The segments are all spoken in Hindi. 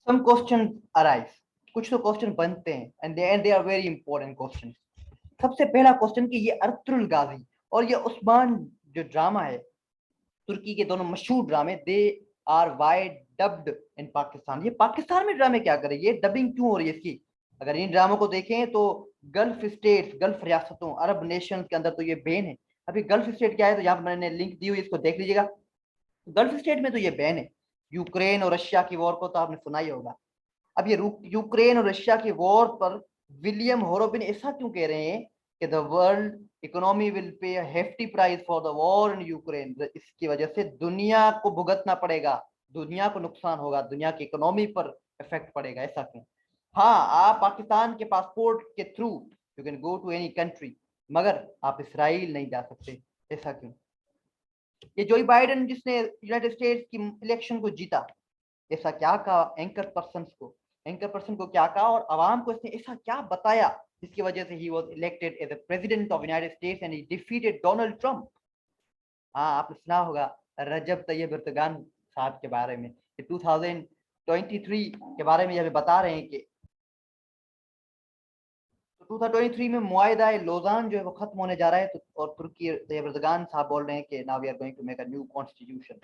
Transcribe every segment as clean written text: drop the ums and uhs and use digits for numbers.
some questions arise, कुछ तो क्वेश्चन बनते हैं and they are very important question. सबसे पहला क्वेश्चन कि ये अर्तुल गाजी और ये उस्मान जो ड्रामा है, तुर्की के दोनों मशहूर ड्रामे, दे आर वाइड डब्ड इन पाकिस्तान। ये पाकिस्तान में ड्रामे क्या करे, ये डबिंग क्यों हो रही है इसकी? अगर इन ड्रामों को देखें तो गल्फ स्टेट्स, गल्फ रियासतों, अरब नेशन के अंदर तो ये बैन है। अभी गल्फ स्टेट क्या है, तो यहाँ पर मैंने लिंक दी हुई, इसको देख लीजिएगा। गल्फ स्टेट में तो ये बैन है। यूक्रेन और रशिया की वॉर को तो आपने सुना ही होगा। अब ये यूक्रेन और रशिया की वॉर पर विलियम होरोबिन ऐसा क्यों कह रहे हैं कि the world economy will pay a hefty price for the war in Ukraine? इसकी वजह से दुनिया को भुगतना पड़ेगा, दुनिया को नुकसान होगा, दुनिया की इकोनॉमी पर इफेक्ट पड़ेगा। ऐसा क्यों? हाँ, आप पाकिस्तान के पासपोर्ट के through you can go to any country, मगर आप इसराइल नहीं जा सकते। ऐसा क्यों? ये जो बाइडेन जिसने यूनाइटेड स्टेट्स की इलेक्शन को जीता, ऐसा क्या कहा एंकर पर्सन को क्या कहा, और आवाम को इसने ऐसा क्या बताया जिसकी वजह से ही was elected as the president of United States and he defeated Donald Trump. हाँ, आपने सुना होगा रजब तैयब एर्दोगान साहब के बारे में, 2023 के बारे में ये बता रहे हैं कि 2023 में मुआहिदा लोजान जो है वो खत्म होने जा रहा है, तो और तुर्की तैयब एर्दोगान साहब बोल रहे हैं कि now we are going to make a new constitution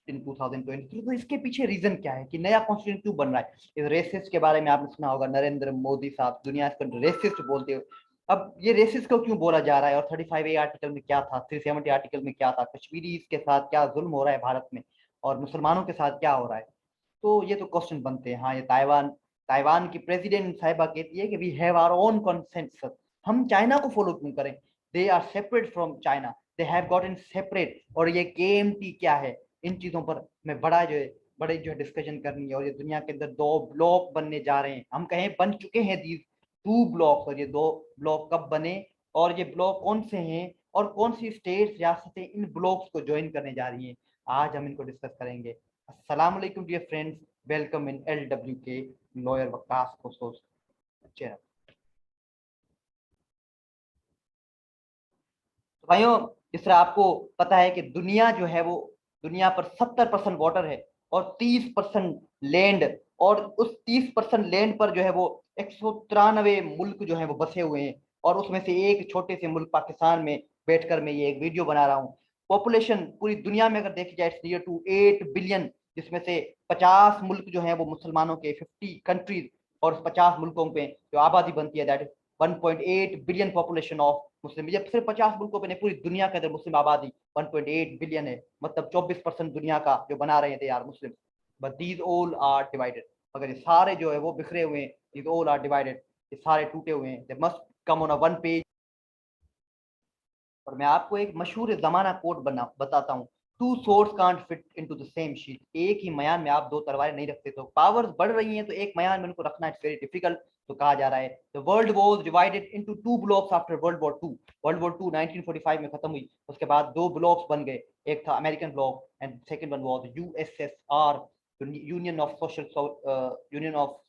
in 2023। तो इसके पीछे रीजन क्या है कि नया कॉन्स्टिट्यूशन क्यों बन रहा है? इस रेसिस्ट के बारे में आपने सुना होगा, नरेंद्र मोदी साहब दुनिया इसको रेसिस्ट बोलते हो। अब ये रेसिस्ट को क्यों बोला जा रहा है, और 35A आर्टिकल में क्या था, 370 आर्टिकल में क्या था, कश्मीरी के साथ क्या जुल्म हो रहा है भारत में, और मुसलमानों के साथ क्या हो रहा है? तो ये तो क्वेश्चन बनते हैं। हाँ, ये ताइवान ताइवान की प्रेसिडेंट साहिबा कहती है कि we have our own consensus, हम चाइना को फॉलो क्यों करें? They are separate from China, they have gotten separate. और ये केएमटी क्या है, इन चीजों पर मैं बड़े जो है डिस्कशन करनी है। और ये दुनिया के अंदर दो ब्लॉक बनने जा रहे हैं, हम कहें बन चुके हैं दीज टू ब्लॉक, और ये दो ब्लॉक कब बने, और ये ब्लॉक कौन से हैं, और कौन सी स्टेट रियासतें इन ब्लॉक्स को ज्वाइन करने जा रही हैं, आज हम इनको डिस्कस करेंगे। अस्सलाम वालेकुम dear friends, welcome in LW के लॉयर वकास खोसोस चैनल। तो भाइयों, जिस तरह आपको पता है कि दुनिया जो है वो, दुनिया पर 70% वाटर है और 30% लैंड, और उस 30% लैंड पर जो है वो 193 मुल्क जो है वो बसे हुए हैं, और उसमें से एक छोटे से मुल्क पाकिस्तान में बैठकर मैं ये एक वीडियो बना रहा हूँ। पॉपुलेशन पूरी दुनिया में अगर देखी जाए इट्स नियर टू 8 बिलियन, जिसमें से 50 मुल्क जो है वो मुसलमानों के, 50 कंट्रीज, और 50 मुल्कों पे जो आबादी बनती है that is 1.8 billion population of Muslim. जब सिर्फ 50 मुल्कों पे नहीं, पूरी दुनिया के अंदर मुस्लिम आबादी 1.8 बिलियन है, मतलब 24% दुनिया का जो बना रहे थे यार Muslim. But these all are divided, मगर ये सारे जो है वो बिखरे हुए हैं, दीज ऑल आर डिवाइडेड, ये सारे टूटे हुए हैं, they must come on a one page. और मैं आपको एक मशहूर जमाना कोट बना बताता हूँ, two swords can't fit into the same sheet. एक ही मयान में आप दो तलवारें नहीं रखते, तो पावर्स बढ़ रही हैं तो एक मयान में उनको रखना इट्स वेरी डिफिकल्ट। तो कहा जा रहा है the world was divided into two blocks after world war 2। World war 2 1945 में खत्म हुई, उसके बाद दो ब्लॉक्स बन गए, एक था American block and second one was USSR, union of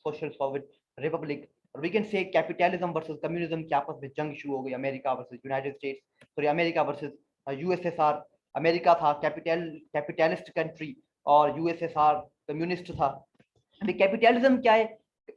social soviet republic. We can say capitalism versus communism की आपस में जंग शुरू हो गई, America versus United States, sorry America versus USSR। America था कैपिटलिस्ट कंट्री और USSR कम्युनिस्ट था। अभी कैपिटलिज्म क्या है,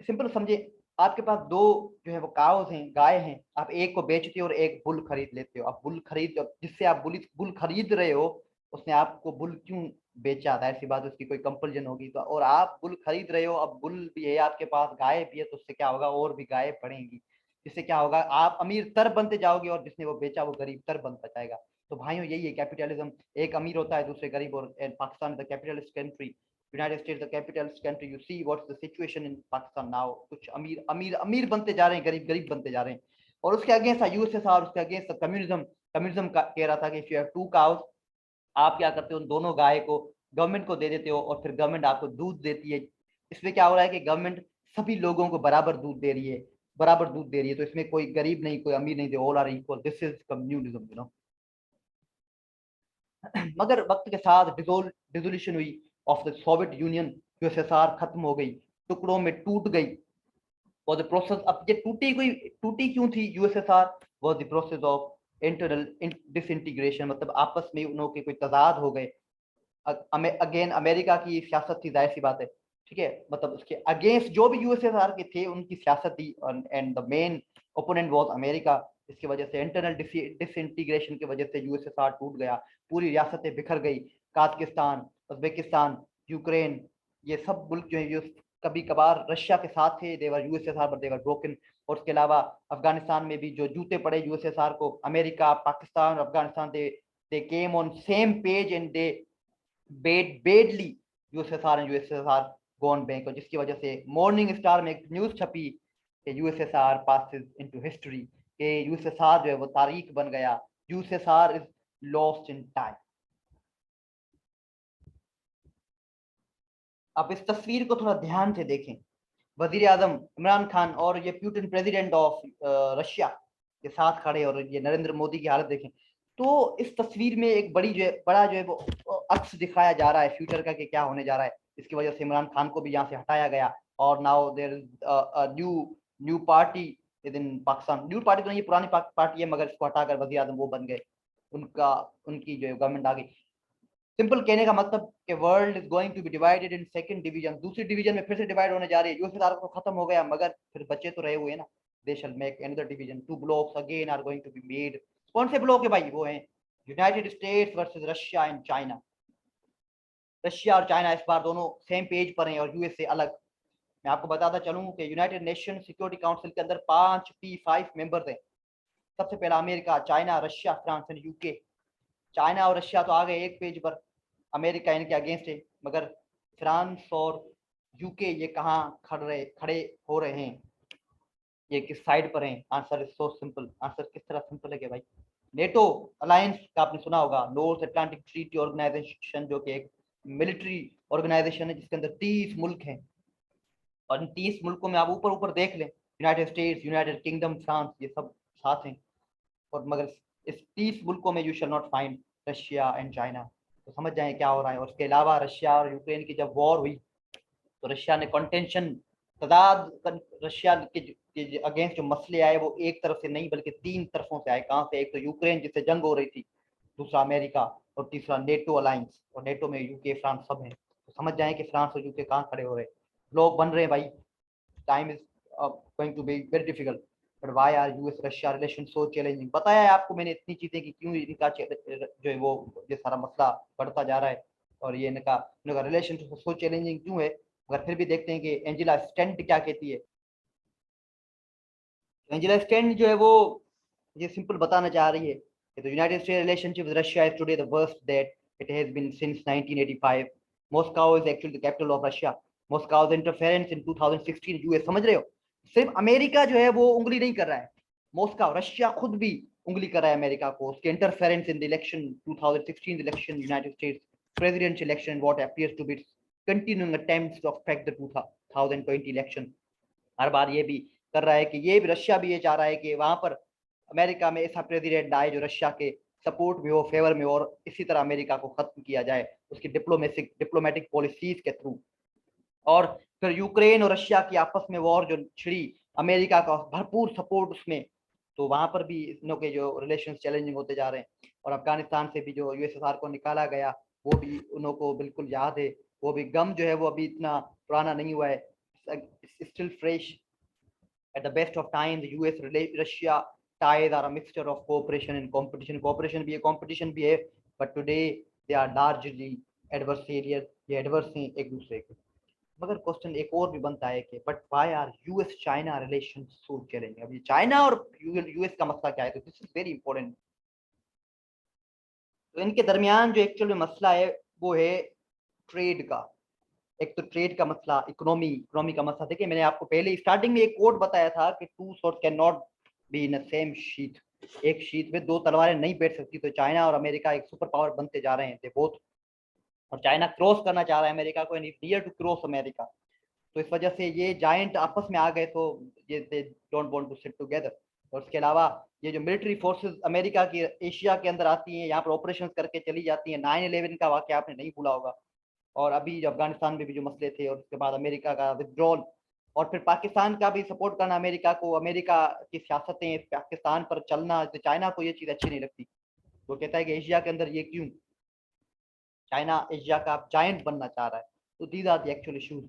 सिंपल समझे, आपके पास दो जो है वो काउस हैं, गाय हैं, आप एक को बेचते हो और एक बुल खरीद लेते हो। आप बुल खरीद, जिससे आप बुल खरीद रहे हो, उसने आपको बुल क्यों बेचा था, ऐसी बात, उसकी कोई कंपल्जन होगी तो, और आप बुल खरीद रहे हो, अब बुल भी है आपके पास, गाय भी है, तो उससे क्या होगा, और भी गाय बढ़ेंगी, इससे क्या होगा, आप अमीर तर बनते जाओगे और जिसने वो बेचा वो गरीब तर बनता जाएगा। तो भाइयों यही है कैपिटलिज्म, एक अमीर होता है दूसरे गरीब, और Pakistan the capitalist country, United states the capitalist country, you see what's the situation in Pakistan now. कुछ अमीर अमीर अमीर बनते जा रहे हैं, गरीब गरीब बनते जा रहे हैं। और उसके अगेंस्ट था USSR, उसके अगेंस्ट कम्युनिज्म। कम्युनिज्म का कह रहा था कि if you have two cows, आप क्या करते हो, उन दोनों गाय को गवर्नमेंट को दे देते हो, और फिर गवर्नमेंट आपको दूध देती है। इसमें क्या हो रहा है कि गवर्नमेंट सभी लोगों को बराबर दूध दे रही है, बराबर दूध दे रही है, तो इसमें कोई गरीब नहीं, कोई अमीर नहीं, they all are equal, this is communism, you know. मगर वक्त के साथ डिसोल्यूशन हुई of the Soviet Union, USSR खत्म हो गई, टुकड़ों में टूट गई। और द प्रोसेस, अब ये टूटी क्यों थी USSR, was the process of internal disintegration, मतलब आपस में उनके कोई तजाद हो गए। अगेन अमेरिका की सियासत थी, जाहिर सी बात है, ठीक है, मतलब उसके अगेंस्ट जो भी यूएसएसआर के थे उनकी सियासत थी, and the main opponent was America. इसकी वजह से इंटरनल डिसइंटीग्रेशन की वजह से यूएसएसआर टूट गया, पूरी रियासतें बिखर गई। काजाकिस्तान, उज्बेकिस्तान, यूक्रेन, ये सब मुल्क जो है जो कभी कभार रशिया के साथ थे, देवर यूएसएसआर बट देवर ब्रोकन। और उसके अलावा अफगानिस्तान में भी जो जूते पड़े यूएसएसआर को, America, Pakistan, Afghanistan, they came on same page and they badly USSR and USSR gone bank, और जिसकी वजह से मॉर्निंग स्टार में एक न्यूज छपी कि यूएसएसआर पासेस इनटू हिस्ट्री, कि यूएसएसआर जो है वो तारीख बन गया, USSR is lost in time. आप इस तस्वीर को थोड़ा ध्यान से देखें, वजीर आजम इमरान खान और ये पुतिन प्रेसिडेंट ऑफ रशिया के साथ खड़े, और ये नरेंद्र मोदी की हालत देखें। तो इस तस्वीर में एक बड़ी जो है बड़ा जो है वो अक्स दिखाया जा रहा है फ्यूचर का कि क्या होने जा रहा है। इसकी वजह से इमरान खान को भी यहाँ से हटाया गया, और now there is new new party within Pakistan. New party तो नहीं, पुरानी पार्टी है, मगर इसको हटाकर वजीर आजम वो बन गए, उनका उनकी जो गवर्नमेंट आ गई। सिंपल कहने का मतलब कि world is going to be divided in second division, दूसरी डिवीजन में फिर से डिवाइड होने जा रही है। यूएसएसआर तो खत्म हो गया, मगर फिर बचे तो रहे हुए ना, they shall make another division, two blocks again are going to be made. कौन से ब्लॉक है भाई? वो हैं United States versus Russia and China. Russia और चाइना इस बार दोनों सेम पेज पर हैं और यूएसए अलग। मैं आपको बताता चलूं कि यूनाइटेड नेशन सिक्योरिटी काउंसिल के अंदर 5 P5 मेंबर्स हैं। सबसे पहला America, China, Russia, France and UK. China और रशिया तो आ गए एक पेज पर, अमेरिका इनके अगेंस्ट है, मगर फ्रांस और यूके ये कहाँ खड़े हो रहे हैं, ये किस साइड पर हैं? Answer is so simple. Answer किस तरह सिंपल है कि भाई, नेटो अलायंस का आपने सुना होगा, नॉर्थ अटलांटिक ट्रीटी ऑर्गेनाइजेशन, जो कि एक मिलिट्री ऑर्गेनाइजेशन है जिसके अंदर 30 मुल्क हैं। और इन 30 मुल्कों में आप ऊपर ऊपर देख लें, United states, United kingdom, France, ये सब साथ हैं। और मगर इस 30 मुल्कों में you shall not find Russia and China. तो समझ जाएं क्या हो रहा है। और उसके अलावा रशिया और यूक्रेन की जब वॉर हुई तो रशिया ने कंटेंशन तदाद, रशिया के अगेंस्ट जो मसले आए वो एक तरफ से नहीं बल्कि 3 तरफों से आए। कहाँ से? एक तो यूक्रेन जिससे जंग हो रही थी, दूसरा अमेरिका, और तीसरा नेटो अलायंस। और नेटो में यूके, फ्रांस सब है। तो समझ जाए कि फ्रांस और यूके कहाँ खड़े हो रहे हैं। लोग बन रहे हैं भाई। Time is going to be very difficult, but why are US Russia relation so challenging? बताया है आपको मैंने इतनी चीजें कि क्यों इनका जो है वो ये सारा मसला बढ़ता जा रहा है, और ये इनका रिलेशन सो चैलेंजिंग क्यों है। मगर फिर भी देखते हैं कि एंजेला स्टेंट क्या कहती है। एंजेला स्टेंट जो है वो ये सिंपल बताना चाह रही है कि the United States relationship with Russia is today the worst that it has been since 1985। Moscow is actually the capital of Russia. Moscow's interference in 2016 US, समझ रहे हो? सिर्फ अमेरिका जो है वो उंगली नहीं कर रहा है, मॉस्को, रशिया खुद भी उंगली कर रहा है अमेरिका को, उसके interference in the election 2016 election, United states presidential election, what appears to be continuing attempts to affect the 2020 election। हर बार ये भी कर रहा है कि ये भी, रशिया भी ये चाह रहा है कि वहां पर अमेरिका में ऐसा प्रेसिडेंट आए जो रशिया के सपोर्ट में हो, फेवर में हो, और इसी तरह अमेरिका को खत्म किया जाए उसकी डिप्लोमेटिक पॉलिसीज के थ्रू। और फिर यूक्रेन और रशिया की आपस में वॉर जो छिड़ी, अमेरिका का भरपूर सपोर्ट उसमें, तो वहां पर भी इन के जो रिलेशन चैलेंजिंग होते जा रहे हैं। और अफगानिस्तान से भी जो यूएसएसआर को निकाला गया वो भी उन को बिल्कुल याद है, वो भी गम जो है वो अभी इतना पुराना नहीं हुआ है, still fresh. At the best of times, the US Russia ties are a mixture of cooperation and competition. Cooperation भी है, competition भी है, but today they are largely adversarial, ये adverse हैं एक दूसरे के। मगर क्वेश्चन एक और भी बनता है कि but why are US China relation so challenging? अब ये चाइना और यूएस का मसला क्या है? तो दिस इज वेरी इंपॉर्टेंट। तो इनके दरमियान जो एक्चुअल में मसला है वो है ट्रेड का। एक तो ट्रेड का मसला, इकोनॉमी का मसला। देखिए मैंने आपको पहले स्टार्टिंग में एक कोट बताया था कि two swords can not be in same sheet, एक शीट में दो तलवारें नहीं बैठ सकती। तो चाइना और अमेरिका एक सुपर पावर बनते जा रहे हैं, दे बोथ। और चाइना क्रॉस करना चाह रहा है अमेरिका को, and near to cross America. तो इस वजह से ये जायंट आपस में आ गए, तो ये they don't want to sit together. और उसके अलावा ये जो मिलिट्री फोर्सेस अमेरिका की एशिया के अंदर आती हैं, यहाँ पर ऑपरेशन करके चली जाती हैं, 9/11 का वाकया आपने नहीं भूला होगा। और अभी जो अफगानिस्तान में भी जो मसले थे, और उसके बाद अमेरिका का विथड्रॉल, और फिर पाकिस्तान का भी सपोर्ट करना अमेरिका को, अमेरिका की सियासतें पाकिस्तान पर चलना, तो चाइना को ये चीज़ अच्छी नहीं लगती। वो कहता है कि एशिया के अंदर ये क्यों, चाइना एशिया का जायंट बनना चाह रहा है। तो these are the actual issues.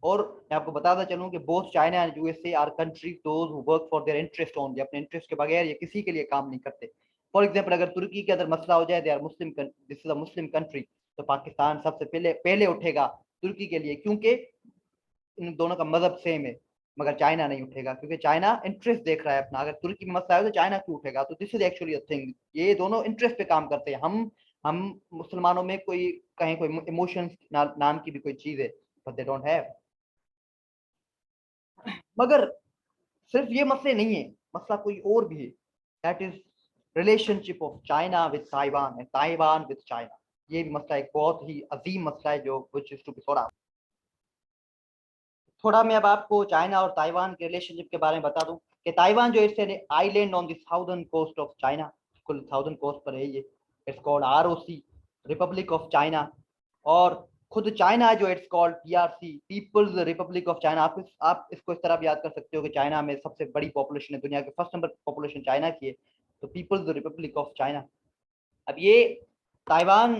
और मैं आपको बताता चलूं कि both China and USA are countries those who work for their interest only, अपने इंटरेस्ट के बगैर ये किसी के लिए काम नहीं करते। फॉर एग्जांपल अगर तुर्की के अंदर मसला हो जाए, they are Muslim, this is a Muslim country, तो पाकिस्तान सबसे पहले पहले उठेगा तुर्की के लिए, क्योंकि इन दोनों का मजहब सेम है। मगर चाइना नहीं उठेगा क्योंकि चाइना इंटरेस्ट देख रहा है अपना। अगर तुर्की में मसला है तो चाइना क्यों उठेगा? तो this is actually a thing, ये दोनों इंटरेस्ट पे काम करते हैं। हम मुसलमानों में कोई कहीं कोई इमोशंस नाम की भी कोई चीज है, बट दे डोंट हैव। मगर सिर्फ ये मसले नहीं है, मसला कोई और भी है। That is relationship of China with Taiwan and Taiwan with China. ये भी मसला एक बहुत ही अजीम मसला है जो which is to be solved. थोड़ा मैं अब आपको चाइना और ताइवान के रिलेशनशिप के बारे में बता दूं कि ताइवान जो it's an island on the southern coast of China, कुल साउदर्न कोस्ट पर है ये। It's called ROC, republic of China. और खुद चाइना जो it's called PRC, people's republic of China. आप इसको इस तरह भी याद कर सकते हो कि चाइना में सबसे बड़ी पॉपुलेशन है, दुनिया के फर्स्ट नंबर पॉपुलेशन चाइना की है, तो पीपल्स रिपब्लिक ऑफ चाइना। अब ये ताइवान,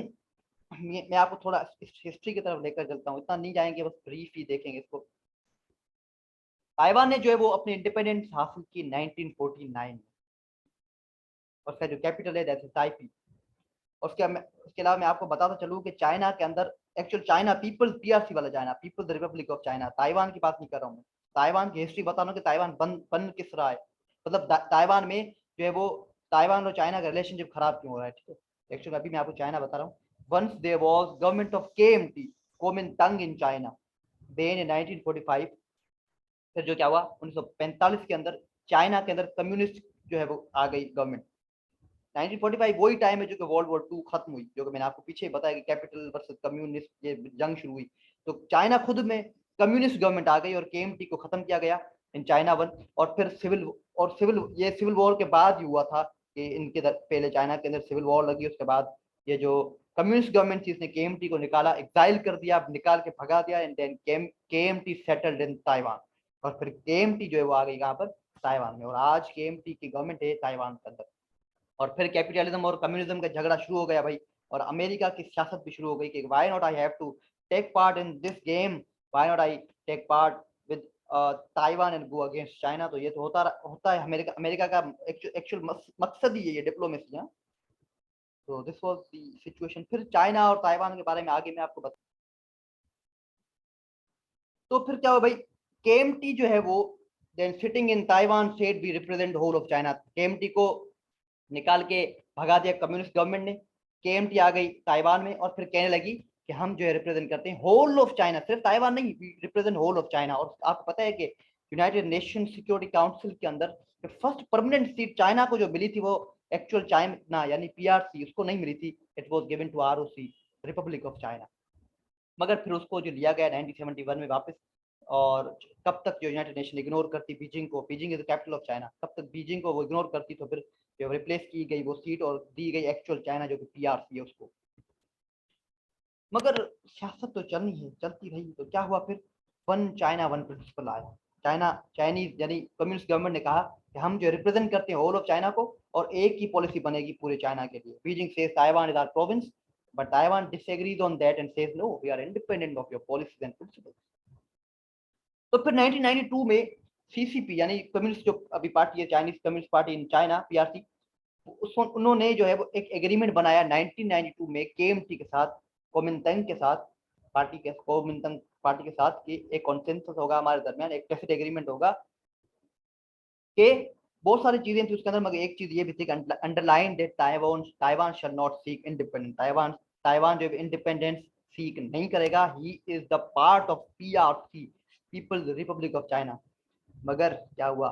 मैं आपको थोड़ा हिस्ट्री की तरफ लेकर चलता हूँ, इतना नहीं जाएंगे, बस ब्रीफ ही देखेंगे इसको। ताइवान ने जो है वो अपनी इंडिपेंडेंस हासिल की 1949 में, और उसका जो कैपिटल है दैट इज ताइपी। और उसके अलावा मैं आपको बताता चलूँ कि चाइना के अंदर एक्चुअल चाइना पीपल्स पीआरसी वाला China, people's republic of China, Taiwan की बात नहीं कर रहा हूँ मैं। ताइवान की हिस्ट्री बता रहा हूँ कि ताइवान बन किस रहा है, मतलब ताइवान में जो है वो ताइवान और चाइना का रिलेशनशिप खराब क्यों हो रहा है, ठीक है। एक्चुअली अभी मैं आपको चाइना बता रहा हूँ। Once there was government of KMT, Kuomintang in China, then in 1945। फिर जो क्या हुआ 1945 के अंदर चाइना के अंदर कम्युनिस्ट जो है वो आ गई गवर्नमेंट। 1945 वही टाइम है जो कि वर्ल्ड वॉर 2 खत्म हुई, जो कि मैंने आपको पीछे बताया कि कैपिटल वर्सेस कम्युनिस्ट ये जंग शुरू हुई। तो चाइना खुद में कम्युनिस्ट गवर्नमेंट आ गई और केएमटी को खत्म किया गया इन चाइना वन। और फिर सिविल वॉर के बाद ही हुआ था कि इनके पहले चाइना के अंदर सिविल वॉर लगी, उसके बाद ये जो कम्युनिस्ट गवर्नमेंट थी इसने केएमटी को निकाला, एक्साइल कर दिया, निकाल के भगा दिया, and then KMT settled in Taiwan. और फिर केएमटी जो है वो आ गई यहाँ पर ताइवान में, और आज केएमटी की गवर्नमेंट है ताइवान के अंदर। और फिर कैपिटलिज्म और कम्युनिज्म का झगड़ा शुरू हो गया भाई, और अमेरिका की सियासत भी शुरू हो गई कि why not I have to take part in this game, why not I take part with Taiwan and go against China. तो ये तो होता है अमेरिका अमेरिका का एक्चुअल मकसद ही है ये डिप्लोमेसी। हाँ, तो दिस वाज द सिचुएशन। फिर चाइना और ताइवान के बारे में आगे मैं आपको बता। तो फिर क्या हुआ भाई, केएमटी जो है वो then sitting in Taiwan state भी represent whole of China. KMT को निकाल के भगा दिया कम्युनिस्ट गवर्नमेंट ने, केएमटी आ गई ताइवान में, और फिर कहने लगी कि हम जो है रिप्रेजेंट करते हैं होल ऑफ चाइना, सिर्फ ताइवान नहीं, रिप्रेजेंट होल ऑफ चाइना। और आपको पता है कि यूनाइटेड नेशन सिक्योरिटी काउंसिल के अंदर फर्स्ट परमानेंट सीट चाइना को जो मिली थी वो एक्चुअल चाइना यानी पीआरसी उसको नहीं मिली थी, it was given to ROC, republic of China. मगर फिर उसको जो लिया गया 1971 में वापस। और कब तक जो यूनाइटेड नेशन इग्नोर करती बीजिंग को, Beijing is the capital of China, कब तक बीजिंग को वो इग्नोर करती, तो फिर जो रिप्लेस की गई वो सीट और दी गई एक्चुअल चाइना जो कि पीआरसी है उसको। मगर सियासत तो चलनी है, चलती रही। तो क्या हुआ फिर, वन चाइना वन प्रिंसिपल आया। चाइनीज यानी कम्युनिस्ट गवर्नमेंट ने कहा कि हम जो रिप्रेजेंट करते हैं होल ऑफ चाइना को, और एक ही पॉलिसी बनेगी पूरे चाइना के लिए। Beijing says Taiwan is our province, but Taiwan disagrees on that and says no, we are independent of your policies and principles. तो फिर 1992 में सीसीपी यानी कम्युनिस्ट जो अभी पार्टी है, Chinese communist party in China PRC, उन्होंने जो है वो एक एग्रीमेंट बनाया 1992 में केएमटी के साथ, कोमिंतंग के साथ, पार्टी के कोमिंतंग पार्टी के साथ, कि एक कॉन्सेंसस होगा हमारे दरमियान, एक टैसिट एग्रीमेंट होगा कि बहुत सारी चीजें थी उसके अंदर, मगर एक चीज ये भी थी कि underline that Taiwan shall not seek independence. Taiwan जो इंडिपेंडेंस सीक नहीं करेगा, he is the part of PRC, people's republic of China. मगर क्या हुआ,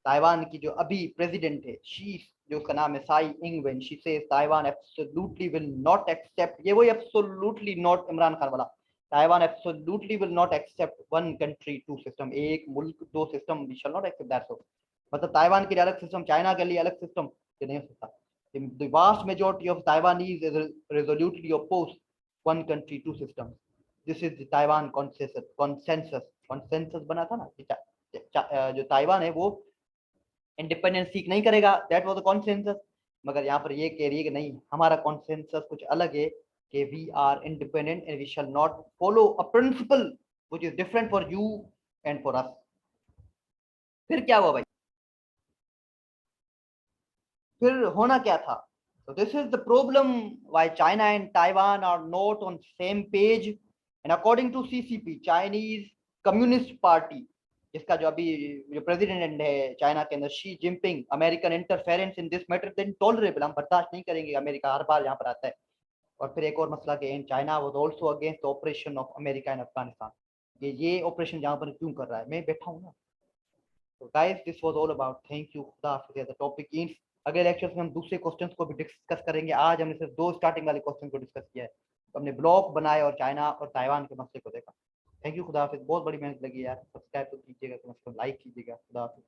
ताइवान की जो अभी प्रेसिडेंट है, शी जो उसका नाम है Tsai Ing Wen, she says Taiwan absolutely will not accept, ये वही एब्सोल्युटली नॉट इमरान खान वाला, Taiwan absolutely will not accept one country two system, एक मुल्क दो सिस्टम, we shall not accept that. So मतलब ताइवान के लिए अलग सिस्टम, चाइना के लिए अलग सिस्टम, ये नहीं हो सकता। The vast majority of Taiwanese is resolutely opposed one country two systems. This is the Taiwan consensus बना था ना जो ताइवान है वो इंडिपेंडेंस सीख नहीं करेगा, दैट वाज द कॉन्सेंसस। मगर यहाँ पर ये कह रही है कि नहीं, हमारा कॉन्सेंसस कुछ अलग है कि we are independent and we shall not follow a principle which is different for you and for us. फिर क्या हुआ भाई? फिर होना क्या था? So this is the problem why China and Taiwan are not on same page. And according to CCP, Chinese Communist Party, जिसका जो अभी जो प्रेसिडेंट है चाइना के अंदर, Xi Jinping, American interference in this matter intolerable, हम बर्दाश्त नहीं करेंगे, अमेरिका हर बार यहाँ पर आता है। और फिर एक और मसला कि China was also against the operation of America in Afghanistan, ये ऑपरेशन यहाँ पर क्यों कर रहा है, मैं बैठा हूँ ना। तो guys this was all about, thank you, खुदा हाफिज़। द टॉपिक इन अगले लेक्चर्स में हम दूसरे क्वेश्चंस को भी डिस्कस करेंगे। आज हमने सिर्फ 2 स्टार्टिंग वाले क्वेश्चन को डिस्कस किया है, तो हमने ब्लॉक बनाए और चाइना और ताइवान के मसले को देखा। थैंक यू, खुदा हाफिज़। बहुत बड़ी मेहनत लगी यार, सब्सक्राइब तो कीजिएगा, कम से कम लाइक कीजिएगा। खुदा हाफिज़।